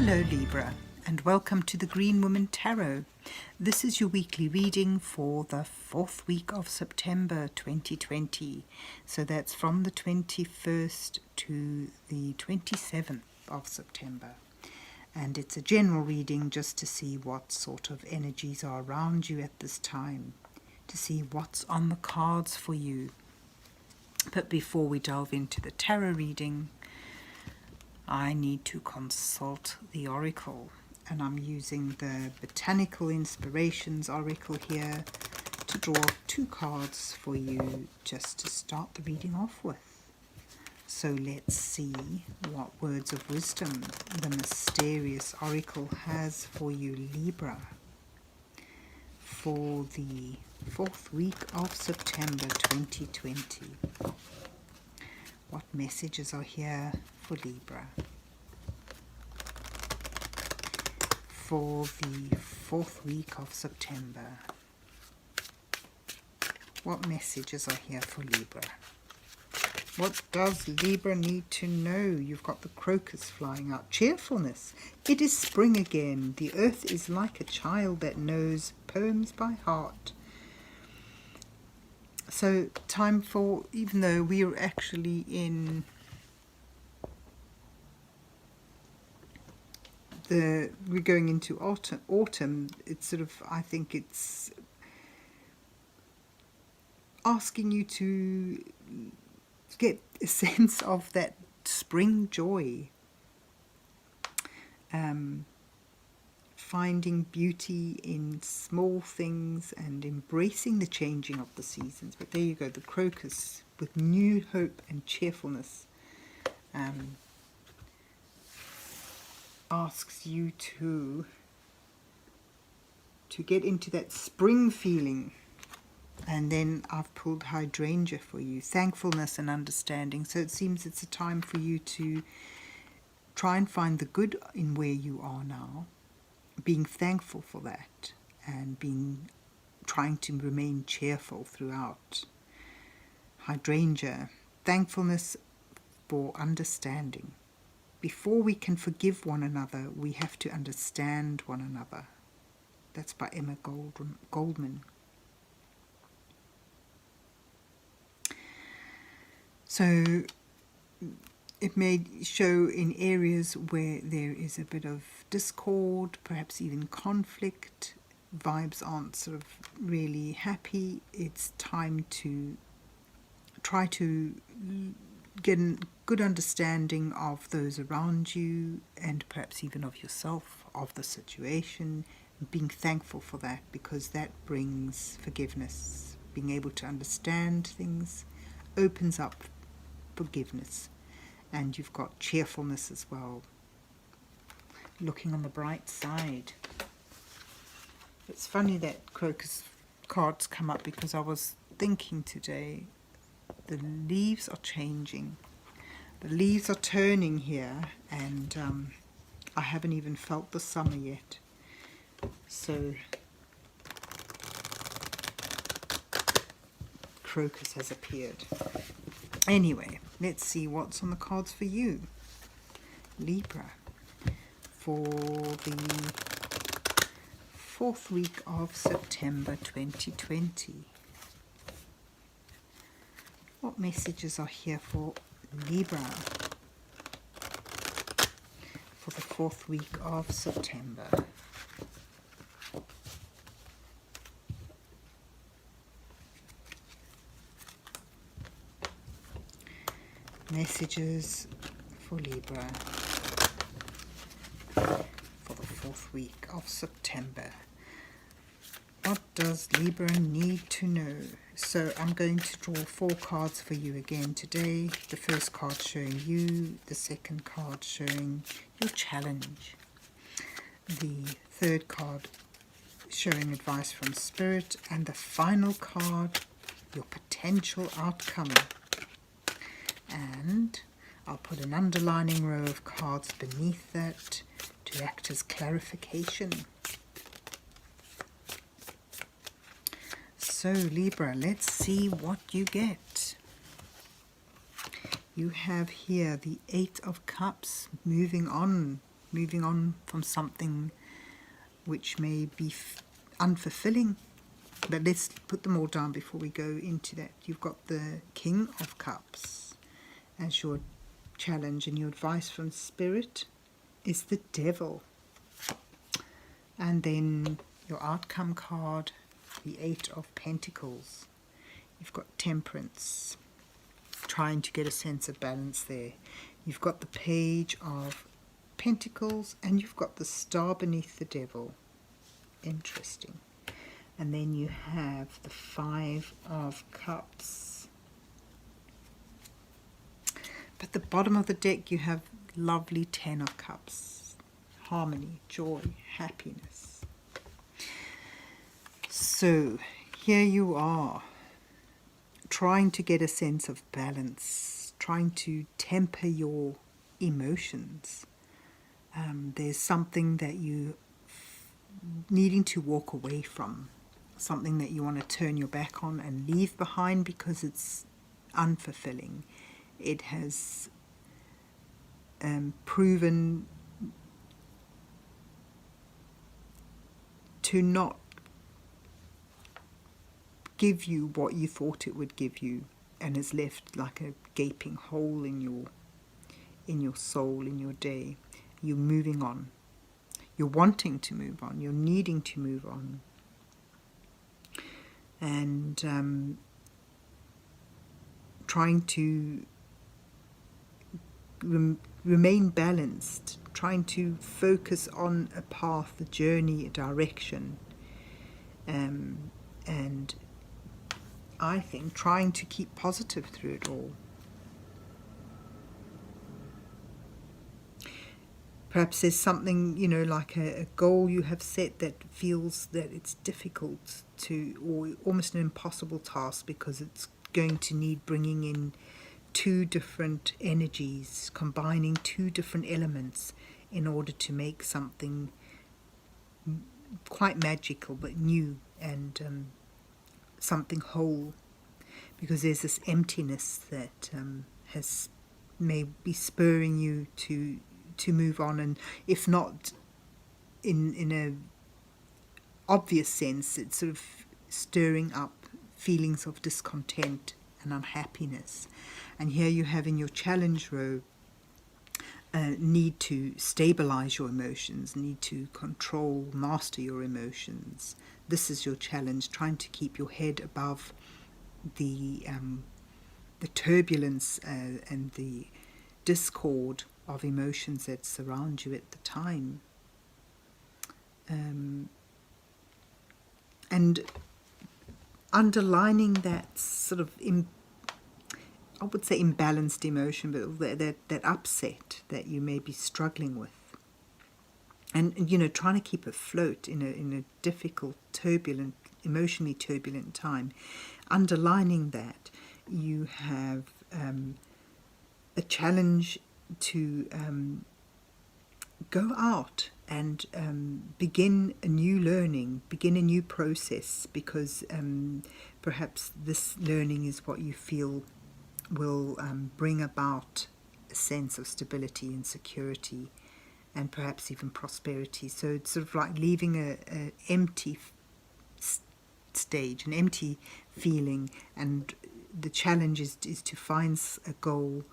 Hello Libra, and welcome to the Green Woman Tarot. This is your weekly reading for the 4th week of September 2020. So that's from the 21st to the 27th of September. And it's a general reading just to see what sort of energies are around you at this time, to see what's on the cards for you. But before we delve into the tarot reading, I need to consult the oracle, and I'm using the Botanical Inspirations oracle here to draw 2 cards for you just to start the reading off with. So let's see what words of wisdom the mysterious oracle has for you, Libra, for the 4th week of September 2020. What messages are here for Libra for the 4th week of September? What messages are here for Libra? What does Libra need to know? You've got the crocus flying out. Cheerfulness. It is spring again. The earth is like a child that knows poems by heart. So time for, even though we're actually in we're going into autumn, it's sort of, I think it's asking you to get a sense of that spring joy, finding beauty in small things and embracing the changing of the seasons. But there you go, the crocus with new hope and cheerfulness asks you to get into that spring feeling. And then I've pulled hydrangea for you, thankfulness and understanding. So it seems it's a time for you to try and find the good in where you are now, being thankful for that, and trying to remain cheerful throughout. Hydrangea, thankfulness for understanding. Before we can forgive one another, we have to understand one another. That's by Emma Goldman. So it may show in areas where there is a bit of discord, perhaps even conflict, vibes aren't sort of really happy. It's time to try to get a good understanding of those around you and perhaps even of yourself, of the situation, and being thankful for that, because that brings forgiveness. Being able to understand things opens up forgiveness. And you've got cheerfulness as well, looking on the bright side. It's funny that crocus cards come up, because I was thinking today, the leaves are changing. The leaves are turning here, and I haven't even felt the summer yet. So crocus has appeared. Anyway, let's see what's on the cards for you, Libra, for the 4th week of September 2020. What messages are here for Libra for the 4th week of September? Messages for Libra for the 4th week of September. What does Libra need to know? So I'm going to draw 4 cards for you again today. The first card showing you, the second card showing your challenge, the third card showing advice from Spirit, and the final card, your potential outcome. And I'll put an underlining row of cards beneath that to act as clarification. So Libra, let's see what you get. You have here the 8 of Cups, moving on moving on from something which may be unfulfilling. But let's put them all down before we go into that. You've got the King of Cups as your challenge, and your advice from Spirit is the Devil. And then your outcome card, the Eight of Pentacles. You've got Temperance, trying to get a sense of balance there. You've got the Page of Pentacles, and you've got the Star beneath the Devil. Interesting. And then you have the Five of Cups. But at the bottom of the deck you have lovely Ten of Cups. Harmony, joy, happiness. So here you are, trying to get a sense of balance, trying to temper your emotions. There's something that you needing to walk away from, something that you want to turn your back on and leave behind because it's unfulfilling. It has proven to not give you what you thought it would give you, and has left like a gaping hole in your soul, in your day. You're moving on. You're wanting to move on. You're needing to move on. And trying to remain balanced, trying to focus on a path, a journey, a direction. And I think trying to keep positive through it all. Perhaps there's something, like a goal you have set that feels that it's difficult to, or almost an impossible task, because it's going to need bringing in two different energies, combining two different elements in order to make something quite magical but new, and something whole, because there's this emptiness that may be spurring you to move on, and if not in a obvious sense, it's sort of stirring up feelings of discontent and unhappiness. And here you have in your challenge row need to stabilize your emotions, need to control, master your emotions. This is your challenge, trying to keep your head above the turbulence and the discord of emotions that surround you at the time. And underlining that sort of, I would say imbalanced emotion, but that upset that you may be struggling with. And trying to keep afloat in a difficult, turbulent, emotionally turbulent time. Underlining that, you have a challenge to go out and begin a new learning, begin a new process, because perhaps this learning is what you feel will bring about a sense of stability and security, and perhaps even prosperity. So it's sort of like leaving a empty stage, an empty feeling, and the challenge is to find a goal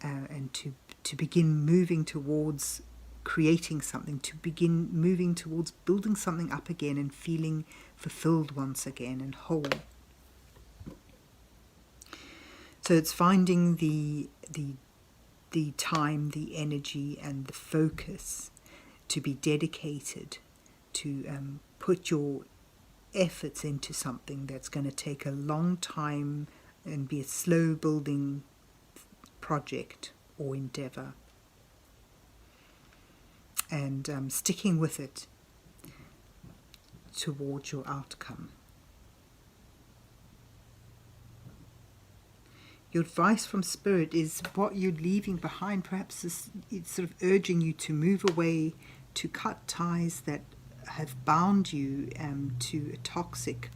and to begin moving towards creating something, to begin moving towards building something up again and feeling fulfilled once again and whole. So it's finding the time, the energy and the focus to be dedicated, to put your efforts into something that's going to take a long time and be a slow building project or endeavor, and sticking with it towards your outcome. Your advice from Spirit is what you're leaving behind. Perhaps it's sort of urging you to move away, to cut ties that have bound you to a toxic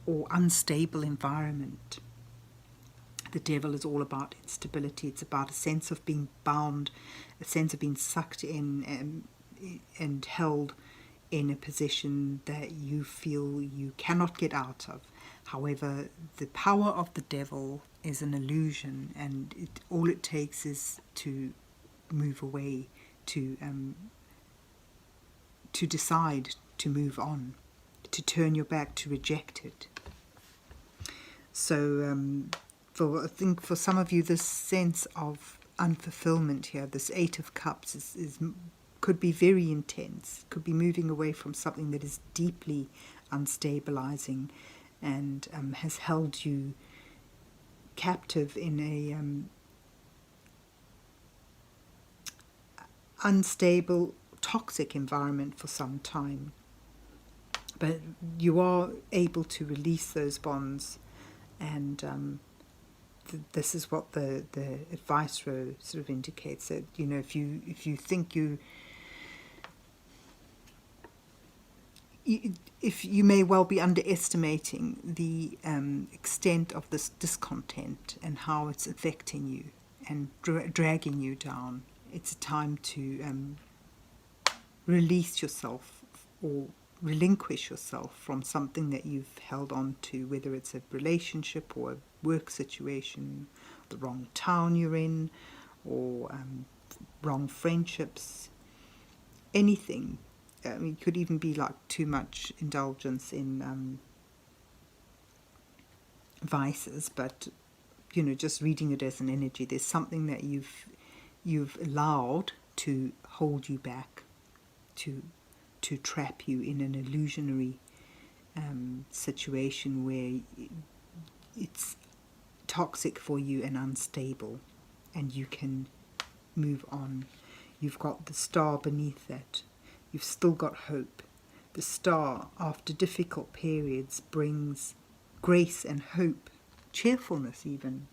or unstable environment. The Devil is all about instability. It's about a sense of being bound, a sense of being sucked in, and held in a position that you feel you cannot get out of. However, the power of the devil is an illusion, and all it takes is to move away, to decide to move on, to turn your back, to reject it. So I think for some of you, this sense of unfulfillment here, this Eight of Cups, could be very intense, could be moving away from something that is deeply unstabilizing and has held you captive in a unstable, toxic environment for some time. But you are able to release those bonds, and this is what the advice row sort of indicates, that if you think if you may well be underestimating the extent of this discontent and how it's affecting you and dragging you down. It's a time to release yourself or relinquish yourself from something that you've held on to, whether it's a relationship or a work situation, the wrong town you're in, or wrong friendships, anything. I mean, it could even be like too much indulgence in vices, but just reading it as an energy. There's something that you've allowed to hold you back, to trap you in an illusionary situation where it's toxic for you and unstable, and you can move on. You've got the star beneath that. You've still got hope. The star, after difficult periods, brings grace and hope, cheerfulness even.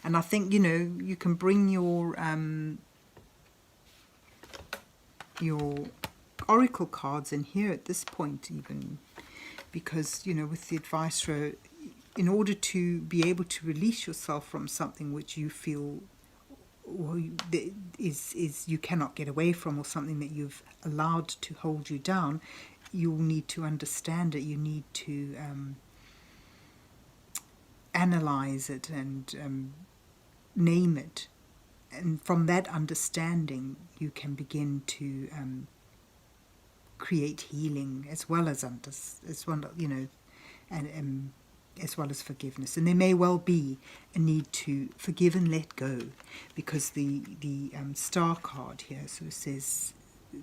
And I think, you can bring your oracle cards in here at this point even, because, with the advice row, in order to be able to release yourself from something which you feel is you cannot get away from, or something that you've allowed to hold you down, you'll need to understand it. You need to analyze it and name it, and from that understanding you can begin to create healing as well as as well as forgiveness. And there may well be a need to forgive and let go, because the star card here sort of says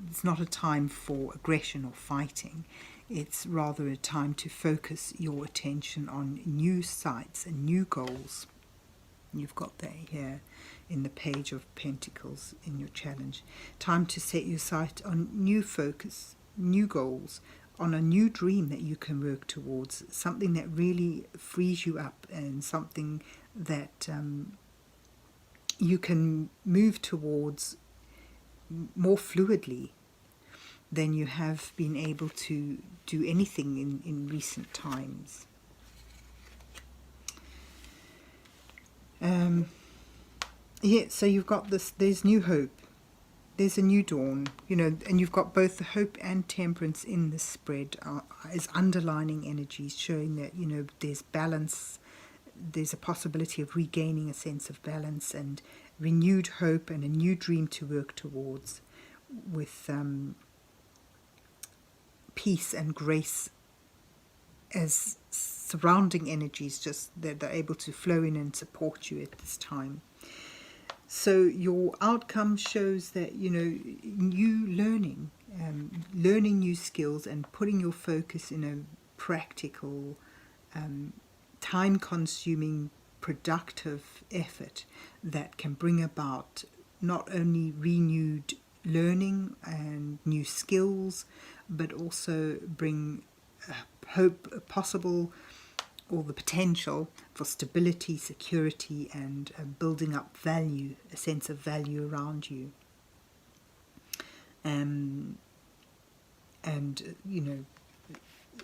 it's not a time for aggression or fighting. It's rather a time to focus your attention on new sights and new goals. You've got that here in the Page of Pentacles in your challenge. Time to set your sight on new focus, new goals, on a new dream that you can work towards, something that really frees you up, and something that you can move towards more fluidly than you have been able to do anything in recent times. So you've got this, there's new hope, there's a new dawn, and you've got both the hope and temperance in this spread as underlining energies, showing that, there's balance, there's a possibility of regaining a sense of balance and renewed hope and a new dream to work towards, with peace and grace as surrounding energies, just that they're able to flow in and support you at this time. So your outcome shows that, you learning new skills and putting your focus in a practical, time-consuming, productive effort that can bring about not only renewed learning and new skills, but also bring hope possible, or the potential for stability, security, and building up value, a sense of value around you. And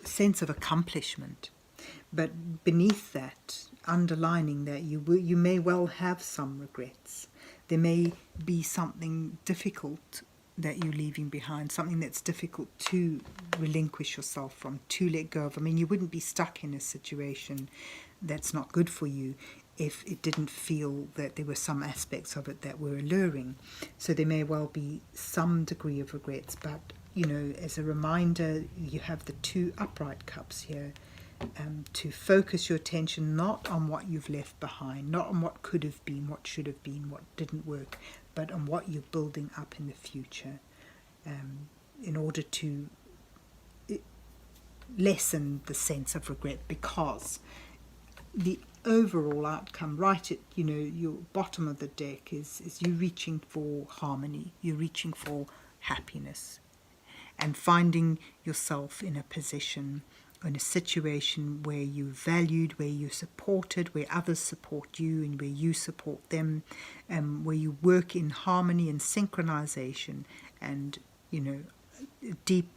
sense of accomplishment. But beneath that, underlining that you may well have some regrets. There may be something difficult that you're leaving behind, something that's difficult to relinquish yourself from, to let go of. I mean, you wouldn't be stuck in a situation that's not good for you if it didn't feel that there were some aspects of it that were alluring. So there may well be some degree of regrets, but, you know, as a reminder, you have the 2 upright cups here, to focus your attention not on what you've left behind, not on what could have been, what should have been, what didn't work, but on what you're building up in the future, in order to lessen the sense of regret, because the overall outcome right at, you know, your bottom of the deck is you reaching for harmony, you're reaching for happiness, and finding yourself in a position, in a situation where you're valued, where you're supported, where others support you and where you support them, where you work in harmony and synchronization and, you know, deep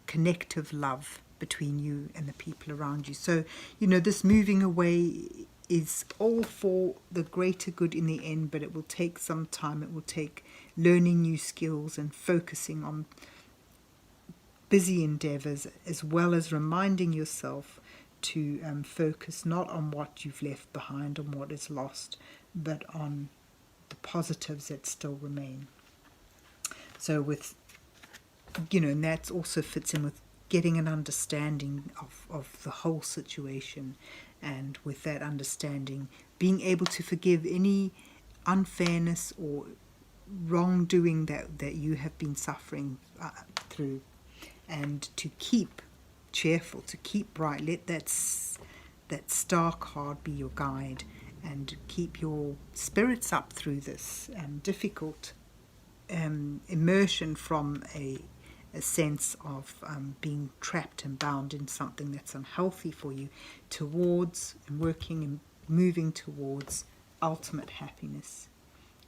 connective love between you and the people around you. So, you know, this moving away is all for the greater good in the end, but it will take some time. It will take learning new skills and focusing on busy endeavors, as well as reminding yourself to focus not on what you've left behind, on what is lost, but on the positives that still remain. So with, you know, and that also fits in with getting an understanding of the whole situation, and with that understanding, being able to forgive any unfairness or wrongdoing that you have been suffering through, and to keep cheerful, to keep bright. Let that star card be your guide, and keep your spirits up through this difficult immersion from a sense of being trapped and bound in something that's unhealthy for you, towards and working and moving towards ultimate happiness,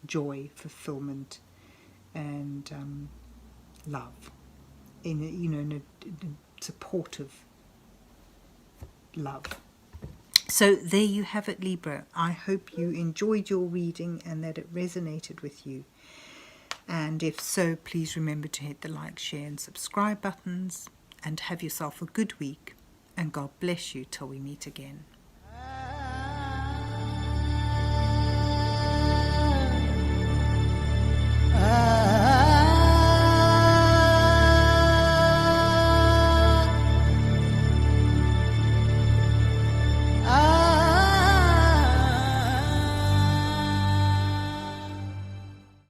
joy, fulfillment, and love, in a, you know, in a supportive love. So there you have it, Libra. I hope you enjoyed your reading and that it resonated with you. And if so, please remember to hit the like, share and subscribe buttons, and have yourself a good week, and God bless you till we meet again.